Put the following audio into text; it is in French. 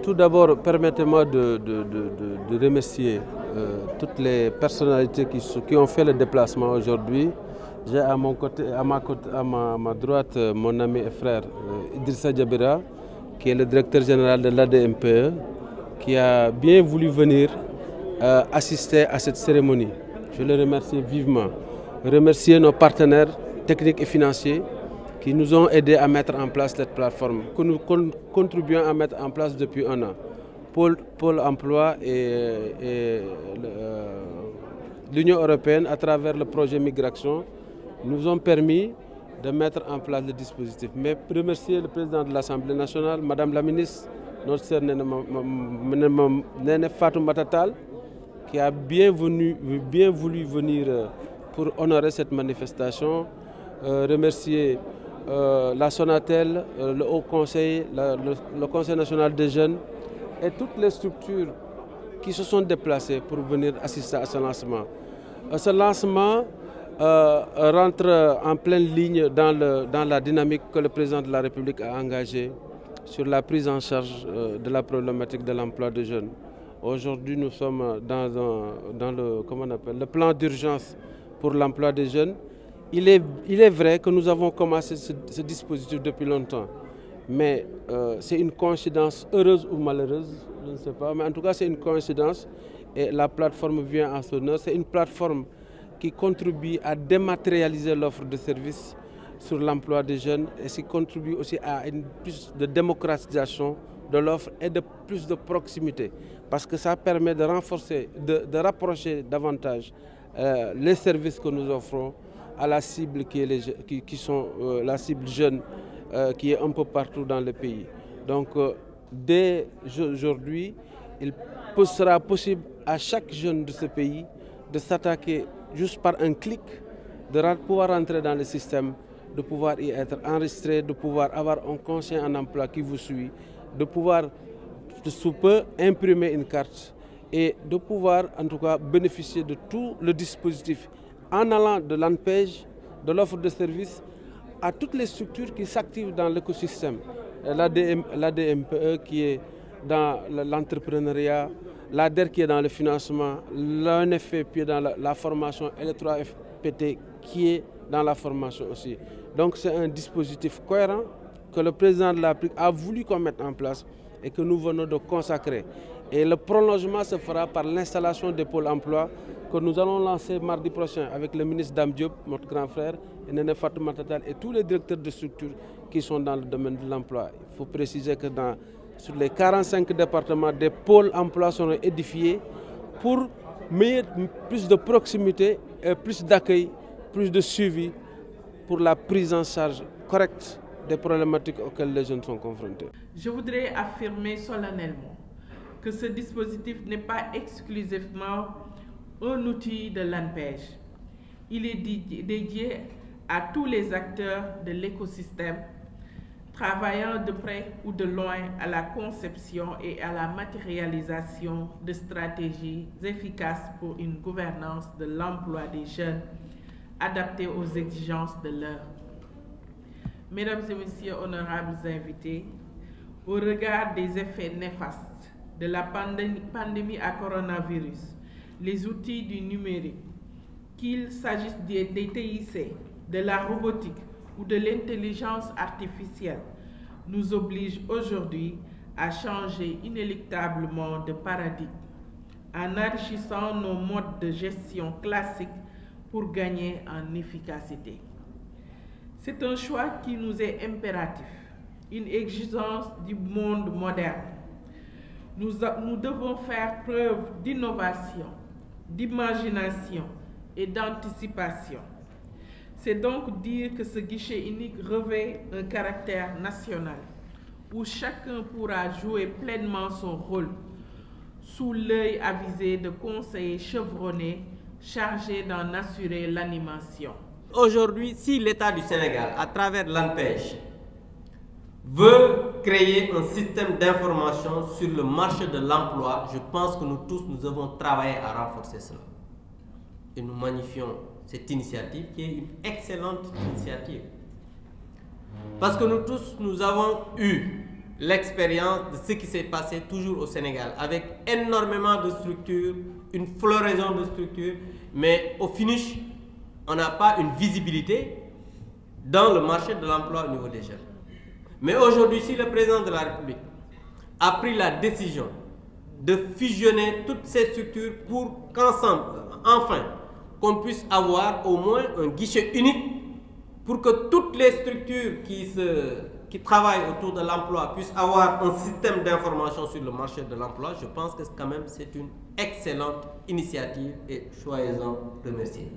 Tout d'abord, permettez-moi de remercier toutes les personnalités qui ont fait le déplacement aujourd'hui. J'ai à ma droite, mon ami et frère Idrissa Diabira, qui est le directeur général de l'ADMPE, qui a bien voulu venir assister à cette cérémonie. Je le remercie vivement. Remercier nos partenaires techniques et financiers qui nous ont aidés à mettre en place cette plateforme, que nous contribuons à mettre en place depuis un an. Pôle emploi et l'Union européenne, à travers le projet Migration, nous ont permis de mettre en place le dispositif. Mais remercier le président de l'Assemblée nationale, Madame la ministre, notre sœur Néné Fatou Matatal, qui a bien voulu venir pour honorer cette manifestation. Remercier la Sonatel, le Haut Conseil, le Conseil national des jeunes et toutes les structures qui se sont déplacées pour venir assister à ce lancement. Ce lancement rentre en pleine ligne dans la dynamique que le président de la République a engagée sur la prise en charge de la problématique de l'emploi des jeunes. Aujourd'hui, nous sommes dans le plan d'urgence pour l'emploi des jeunes. Il est vrai que nous avons commencé ce dispositif depuis longtemps, mais c'est une coïncidence heureuse ou malheureuse, je ne sais pas, mais en tout cas c'est une coïncidence et la plateforme vient en son honneur. C'est une plateforme qui contribue à dématérialiser l'offre de services sur l'emploi des jeunes et qui contribue aussi à une plus de démocratisation de l'offre et de plus de proximité, parce que ça permet de renforcer, de rapprocher davantage les services que nous offrons à la cible qui sont la cible jeune qui est un peu partout dans le pays. Donc dès aujourd'hui, il sera possible à chaque jeune de ce pays de s'attaquer juste par un clic, de pouvoir entrer dans le système, de pouvoir y être enregistré, de pouvoir avoir un conseiller en emploi qui vous suit, de pouvoir sous peu imprimer une carte et de pouvoir en tout cas bénéficier de tout le dispositif en allant de l'ANPEJ, de l'offre de services, à toutes les structures qui s'activent dans l'écosystème. L'ADMPE qui est dans l'entrepreneuriat, l'ADER qui est dans le financement, l'ONFP qui est dans la formation et le 3FPT qui est dans la formation aussi. Donc c'est un dispositif cohérent que le président de la République a voulu qu'on mette en place et que nous venons de consacrer. Et le prolongement se fera par l'installation des pôles emploi que nous allons lancer mardi prochain avec le ministre Dame Diop, notre grand frère, et Néné Fatou Matatal et tous les directeurs de structures qui sont dans le domaine de l'emploi. Il faut préciser que sur les 45 départements, des pôles emploi seront édifiés pour plus de proximité, et plus d'accueil, plus de suivi pour la prise en charge correcte des problématiques auxquelles les jeunes sont confrontés. Je voudrais affirmer solennellement que ce dispositif n'est pas exclusivement un outil de l'ANPEJ. Il est dédié à tous les acteurs de l'écosystème, travaillant de près ou de loin à la conception et à la matérialisation de stratégies efficaces pour une gouvernance de l'emploi des jeunes adaptée aux exigences de l'heure. Mesdames et messieurs, honorables invités, au regard des effets néfastes de la pandémie à coronavirus, les outils du numérique, qu'il s'agisse des TIC, de la robotique ou de l'intelligence artificielle, nous obligent aujourd'hui à changer inéluctablement de paradigme, en enrichissant nos modes de gestion classiques pour gagner en efficacité. C'est un choix qui nous est impératif, une exigence du monde moderne. Nous devons faire preuve d'innovation, d'imagination et d'anticipation. C'est donc dire que ce guichet unique revêt un caractère national, où chacun pourra jouer pleinement son rôle, sous l'œil avisé de conseillers chevronnés chargés d'en assurer l'animation. Aujourd'hui, si l'État du Sénégal, à travers l'ANPEJ, veut créer un système d'information sur le marché de l'emploi, je pense que nous tous, nous avons travaillé à renforcer cela. Et nous magnifions cette initiative qui est une excellente initiative. Parce que nous tous, nous avons eu l'expérience de ce qui s'est passé toujours au Sénégal, avec énormément de structures, une floraison de structures, mais au finish, on n'a pas une visibilité dans le marché de l'emploi au niveau des jeunes. Mais aujourd'hui, si le président de la République a pris la décision de fusionner toutes ces structures pour qu'ensemble, enfin, qu'on puisse avoir au moins un guichet unique pour que toutes les structures qui travaillent autour de l'emploi puissent avoir un système d'information sur le marché de l'emploi, je pense que quand même c'est une excellente initiative et soyez-en remerciés.